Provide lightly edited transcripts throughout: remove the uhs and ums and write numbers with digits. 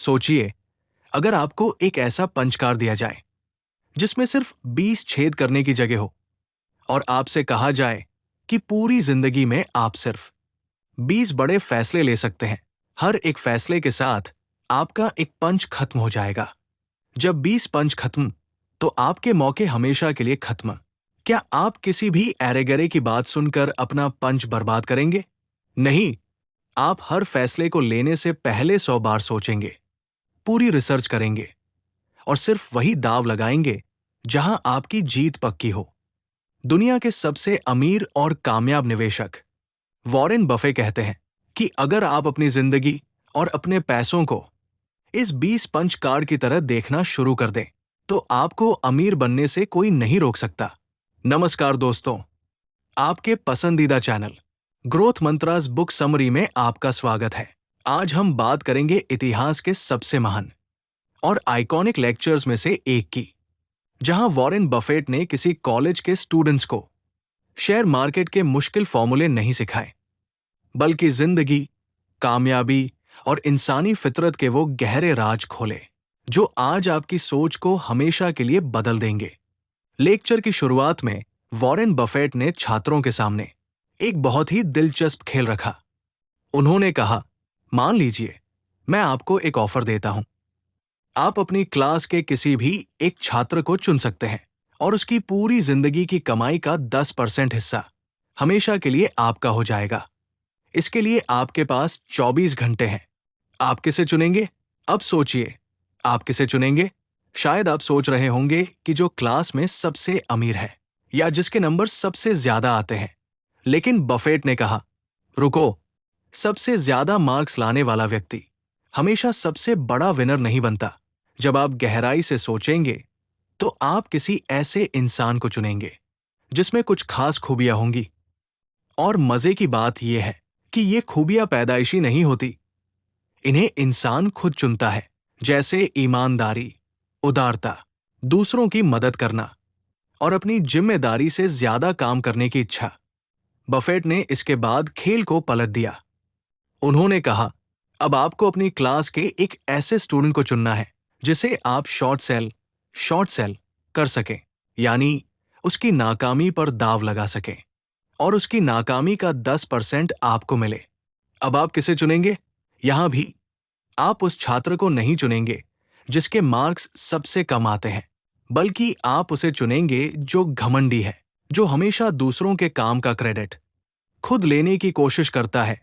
सोचिए, अगर आपको एक ऐसा पंच कार्ड दिया जाए जिसमें सिर्फ 20 छेद करने की जगह हो और आपसे कहा जाए कि पूरी जिंदगी में आप सिर्फ 20 बड़े फैसले ले सकते हैं। हर एक फैसले के साथ आपका एक पंच खत्म हो जाएगा। जब 20 पंच खत्म, तो आपके मौके हमेशा के लिए खत्म। क्या आप किसी भी एरे-गरे की बात सुनकर अपना पंच बर्बाद करेंगे? नहीं, आप हर फैसले को लेने से पहले 100 बार सोचेंगे, पूरी रिसर्च करेंगे और सिर्फ वही दांव लगाएंगे जहां आपकी जीत पक्की हो। दुनिया के सबसे अमीर और कामयाब निवेशक वॉरेन बफे कहते हैं कि अगर आप अपनी जिंदगी और अपने पैसों को इस 20 पंच कार्ड की तरह देखना शुरू कर दें, तो आपको अमीर बनने से कोई नहीं रोक सकता। नमस्कार दोस्तों, आपके पसंदीदा channel growth mantras book summary में आपका स्वागत है। आज हम बात करेंगे इतिहास के सबसे महान और आइकॉनिक लेक्चर्स में से एक की, जहां वॉरेन बफेट ने किसी कॉलेज के स्टूडेंट्स को शेयर मार्केट के मुश्किल फॉर्मूले नहीं सिखाए, बल्कि जिंदगी, कामयाबी और इंसानी फितरत के वो गहरे राज खोले जो आज आपकी सोच को हमेशा के लिए बदल देंगे। लेक्चर की शुरुआत में वॉरेन बफेट ने छात्रों के सामने एक बहुत ही दिलचस्प खेल रखा। उन्होंने कहा, मान लीजिए मैं आपको एक ऑफर देता हूं। आप अपनी क्लास के किसी भी एक छात्र को चुन सकते हैं और उसकी पूरी जिंदगी की कमाई का 10% हिस्सा हमेशा के लिए आपका हो जाएगा। इसके लिए आपके पास 24 घंटे हैं। आप किसे चुनेंगे? अब सोचिए, आप किसे चुनेंगे? शायद आप सोच रहे होंगे कि जो क्लास में सबसे अमीर है या जिसके नंबर सबसे ज्यादा आते हैं। लेकिन बफेट ने कहा, रुको, सबसे ज्यादा मार्क्स लाने वाला व्यक्ति हमेशा सबसे बड़ा विनर नहीं बनता। जब आप गहराई से सोचेंगे, तो आप किसी ऐसे इंसान को चुनेंगे जिसमें कुछ खास खूबियां होंगी। और मजे की बात यह है कि ये खूबियां पैदाइशी नहीं होती, इन्हें इंसान खुद चुनता है, जैसे ईमानदारी, उदारता, दूसरों की मदद करना और अपनी जिम्मेदारी से ज्यादा काम करने की इच्छा। बफेट ने इसके बाद खेल को पलट दिया। उन्होंने कहा, अब आपको अपनी क्लास के एक ऐसे स्टूडेंट को चुनना है जिसे आप शॉर्ट सेल कर सकें, यानी उसकी नाकामी पर दांव लगा सकें और उसकी नाकामी का 10% आपको मिले। अब आप किसे चुनेंगे? यहां भी आप उस छात्र को नहीं चुनेंगे जिसके मार्क्स सबसे कम आते हैं, बल्कि आप उसे चुनेंगे जो घमंडी है, जो हमेशा दूसरों के काम का क्रेडिट खुद लेने की कोशिश करता है,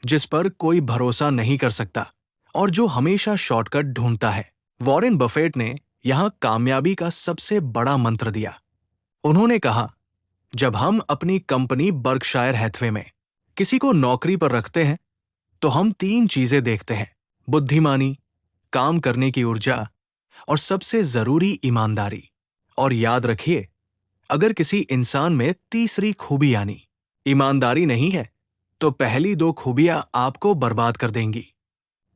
जिस पर कोई भरोसा नहीं कर सकता और जो हमेशा शॉर्टकट ढूंढता है। वॉरेन बफेट ने यहां कामयाबी का सबसे बड़ा मंत्र दिया। उन्होंने कहा, जब हम अपनी कंपनी बर्कशायर हैथवे में किसी को नौकरी पर रखते हैं, तो हम 3 चीजें देखते हैं: बुद्धिमानी, काम करने की ऊर्जा और सबसे जरूरी ईमानदारी। और याद रखिए, अगर किसी इंसान में तीसरी खूबी यानी ईमानदारी नहीं है, तो पहली 2 खूबियां आपको बर्बाद कर देंगी।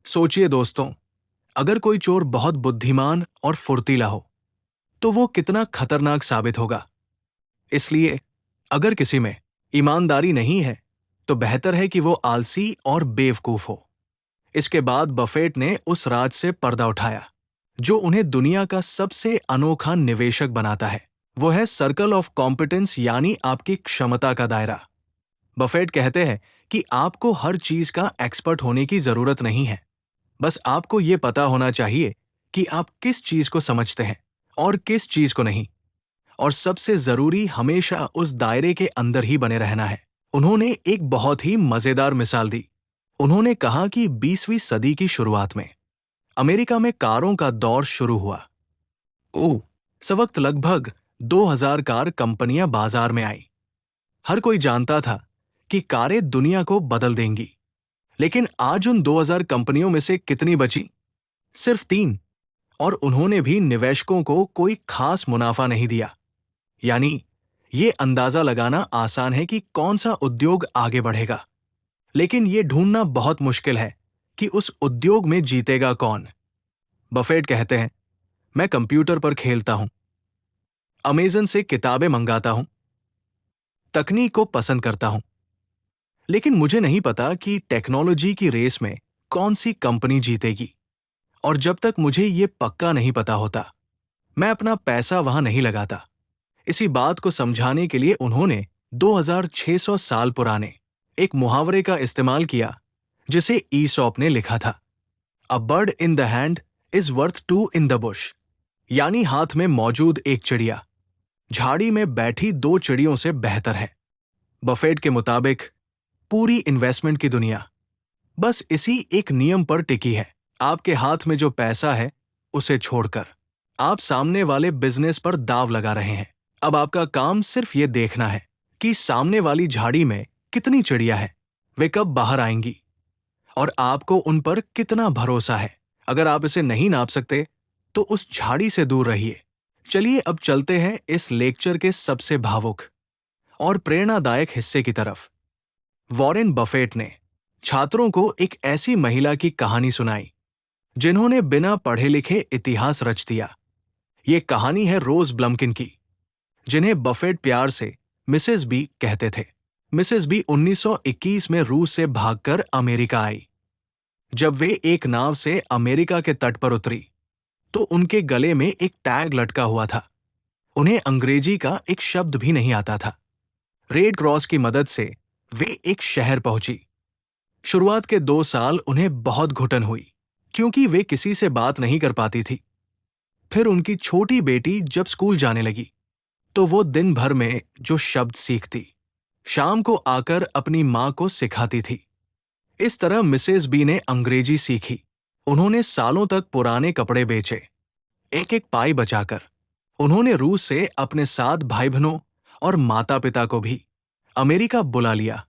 सोचिए दोस्तों, अगर कोई चोर बहुत बुद्धिमान और फुर्तीला हो, तो वो कितना खतरनाक साबित होगा। इसलिए अगर किसी में ईमानदारी नहीं है, तो बेहतर है कि वो आलसी और बेवकूफ हो। इसके बाद बफेट ने उस राज से पर्दा उठाया जो उन्हें दुनिया का सबसे अनोखा निवेशक बनाता है। वो है सर्कल ऑफ कॉम्पिटेंस, यानी आपकी क्षमता का दायरा। बफेट कहते हैं कि आपको हर चीज का एक्सपर्ट होने की जरूरत नहीं है, बस आपको ये पता होना चाहिए कि आप किस चीज को समझते हैं और किस चीज को नहीं। और सबसे जरूरी, हमेशा उस दायरे के अंदर ही बने रहना है। उन्होंने एक बहुत ही मजेदार मिसाल दी। उन्होंने कहा कि 20वीं सदी की शुरुआत में अमेरिका में कारों का दौर शुरू हुआ। उस वक्त लगभग 2000 कार कंपनियां बाजार में आईं। हर कोई जानता था कि कारें दुनिया को बदल देंगी। लेकिन आज उन 2000 कंपनियों में से कितनी बची? सिर्फ 3। और उन्होंने भी निवेशकों को कोई खास मुनाफा नहीं दिया। यानी ये अंदाजा लगाना आसान है कि कौन सा उद्योग आगे बढ़ेगा, लेकिन ये ढूंढना बहुत मुश्किल है कि उस उद्योग में जीतेगा कौन। बफेट कहते हैं, मैं कंप्यूटर पर खेलता हूं, अमेज़न से किताबें मंगाता हूं, तकनीक को पसंद करता हूं, लेकिन मुझे नहीं पता कि टेक्नोलॉजी की रेस में कौन सी कंपनी जीतेगी। और जब तक मुझे ये पक्का नहीं पता होता, मैं अपना पैसा वहां नहीं लगाता। इसी बात को समझाने के लिए उन्होंने 2600 साल पुराने एक मुहावरे का इस्तेमाल किया जिसे ईसॉप ने लिखा था। A bird in the hand is worth two in the bush. यानी हाथ में मौजूद एक चिड़िया झाड़ी में बैठी दो चिड़ियों से बेहतर है। बफेट के मुताबिक पूरी इन्वेस्टमेंट की दुनिया बस इसी एक नियम पर टिकी है। आपके हाथ में जो पैसा है उसे छोड़कर आप सामने वाले बिजनेस पर दाव लगा रहे हैं। अब आपका काम सिर्फ ये देखना है कि सामने वाली झाड़ी में कितनी चिड़िया है, वे कब बाहर आएंगी और आपको उन पर कितना भरोसा है। अगर आप इसे नहीं नाप सकते तो उस झाड़ी से दूर रहिए। चलिए अब चलते हैं इस लेक्चर के सबसे भावुक और प्रेरणादायक हिस्से की तरफ। वॉरेन बफेट ने छात्रों को एक ऐसी महिला की कहानी सुनाई जिन्होंने बिना पढ़े लिखे इतिहास रच दिया। ये कहानी है रोज ब्लमकिन की, जिन्हें बफेट प्यार से मिसेस बी कहते थे। मिसेस बी 1921 में रूस से भागकर अमेरिका आई। जब वे एक नाव से अमेरिका के तट पर उतरी तो उनके गले में एक टैग लटका हुआ था। उन्हें अंग्रेजी का एक शब्द भी नहीं आता था। रेड क्रॉस की मदद से वे एक शहर पहुंची। शुरुआत के 2 साल उन्हें बहुत घुटन हुई क्योंकि वे किसी से बात नहीं कर पाती थी। फिर उनकी छोटी बेटी जब स्कूल जाने लगी तो वो दिन भर में जो शब्द सीखती, शाम को आकर अपनी मां को सिखाती थी। इस तरह मिसेस बी ने अंग्रेजी सीखी। उन्होंने सालों तक पुराने कपड़े बेचे, एक एक पाई बचाकर। उन्होंने रूस से अपने 7 भाई बहनों और माता पिता को भी अमेरिका बुला लिया।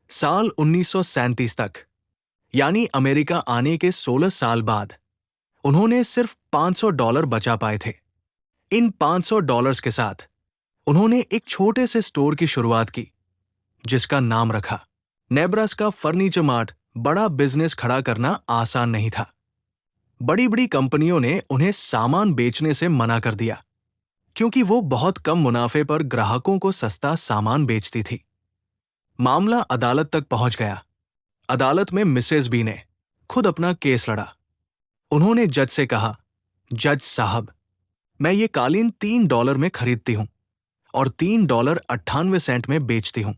साल 1937 तक, यानी अमेरिका आने के 16 साल बाद, उन्होंने सिर्फ $500 बचा पाए थे। इन $500 के साथ उन्होंने एक छोटे से स्टोर की शुरुआत की जिसका नाम रखा नेब्रास्का फर्नीचर मार्ट। बड़ा बिजनेस खड़ा करना आसान नहीं था। बड़ी बड़ी कंपनियों ने उन्हें सामान बेचने से मना कर दिया क्योंकि वो बहुत कम मुनाफे पर ग्राहकों को सस्ता सामान बेचती थी। मामला अदालत तक पहुंच गया। अदालत में मिसेस बी ने खुद अपना केस लड़ा। उन्होंने जज से कहा, जज साहब, मैं ये कालीन $3 में खरीदती हूं और $3.98 में बेचती हूं,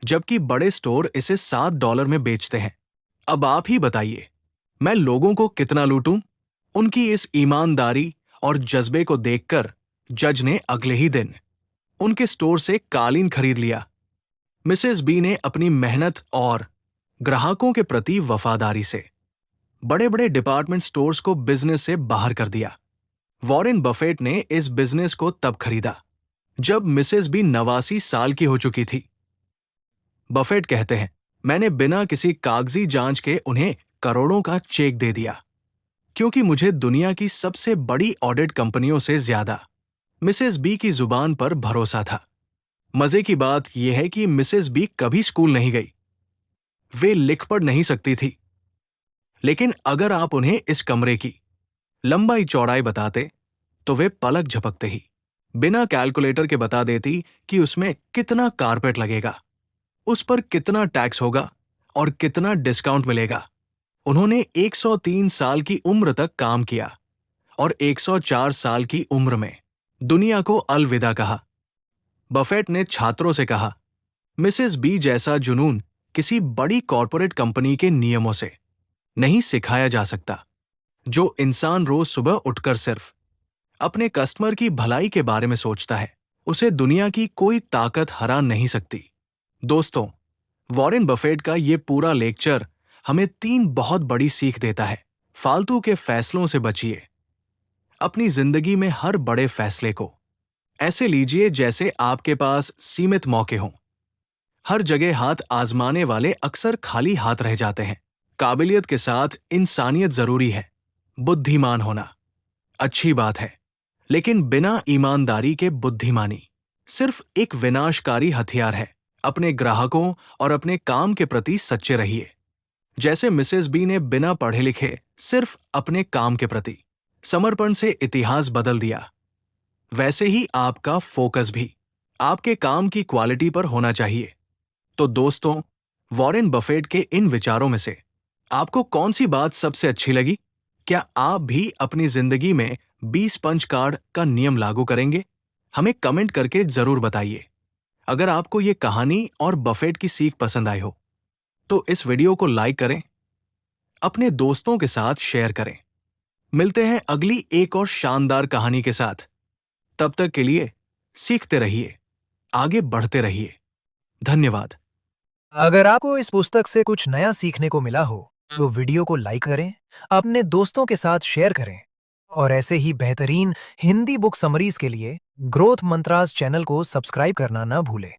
जबकि बड़े स्टोर इसे $7 में बेचते हैं। अब आप ही बताइए, मैं लोगों को कितना लूटूं? उनकी इस ईमानदारी और जज्बे को देखकर जज ने अगले ही दिन उनके स्टोर से कालीन खरीद लिया। मिसेस बी ने अपनी मेहनत और ग्राहकों के प्रति वफादारी से बड़े बड़े डिपार्टमेंट स्टोर्स को बिजनेस से बाहर कर दिया। वॉरेन बफेट ने इस बिजनेस को तब खरीदा जब मिसेस बी 89 साल की हो चुकी थी। बफेट कहते हैं, मैंने बिना किसी कागजी जांच के उन्हें करोड़ों का चेक दे दिया क्योंकि मुझे दुनिया की सबसे बड़ी ऑडिट कंपनियों से ज्यादा मिसेस बी की जुबान पर भरोसा था। मजे की बात यह है कि मिसेस बी कभी स्कूल नहीं गई। वे लिख पढ़ नहीं सकती थी, लेकिन अगर आप उन्हें इस कमरे की लंबाई चौड़ाई बताते तो वे पलक झपकते ही बिना कैलकुलेटर के बता देती कि उसमें कितना कारपेट लगेगा, उस पर कितना टैक्स होगा और कितना डिस्काउंट मिलेगा। उन्होंने 103 साल की उम्र तक काम किया और 104 साल की उम्र में दुनिया को अलविदा कहा। बफेट ने छात्रों से कहा, मिसेस बी जैसा जुनून किसी बड़ी कॉरपोरेट कंपनी के नियमों से नहीं सिखाया जा सकता। जो इंसान रोज सुबह उठकर सिर्फ अपने कस्टमर की भलाई के बारे में सोचता है, उसे दुनिया की कोई ताकत हरा नहीं सकती। दोस्तों, वॉरेन बफेट का ये पूरा लेक्चर हमें 3 बहुत बड़ी सीख देता है। फालतू के फैसलों से बचिए। अपनी जिंदगी में हर बड़े फैसले को ऐसे लीजिए जैसे आपके पास सीमित मौके हों। हर जगह हाथ आजमाने वाले अक्सर खाली हाथ रह जाते हैं। काबिलियत के साथ इंसानियत जरूरी है। बुद्धिमान होना अच्छी बात है, लेकिन बिना ईमानदारी के बुद्धिमानी सिर्फ एक विनाशकारी हथियार है। अपने ग्राहकों और अपने काम के प्रति सच्चे रहिए। जैसे मिसेस बी ने बिना पढ़े लिखे सिर्फ अपने काम के प्रति समर्पण से इतिहास बदल दिया, वैसे ही आपका फोकस भी आपके काम की क्वालिटी पर होना चाहिए। तो दोस्तों, वॉरेन बफेट के इन विचारों में से आपको कौन सी बात सबसे अच्छी लगी? क्या आप भी अपनी जिंदगी में 20 पंच कार्ड का नियम लागू करेंगे? हमें कमेंट करके जरूर बताइए। अगर आपको ये कहानी और बफेट की सीख पसंद आई हो, तो इस वीडियो को लाइक करें, अपने दोस्तों के साथ शेयर करें। मिलते हैं अगली एक और शानदार कहानी के साथ। तब तक के लिए सीखते रहिए, आगे बढ़ते रहिए। धन्यवाद। अगर आपको इस पुस्तक से कुछ नया सीखने को मिला हो, तो वीडियो को लाइक करें, अपने दोस्तों के साथ शेयर करें और ऐसे ही बेहतरीन हिंदी बुक समरीज के लिए ग्रोथ मंत्रास चैनल को सब्सक्राइब करना ना भूलें।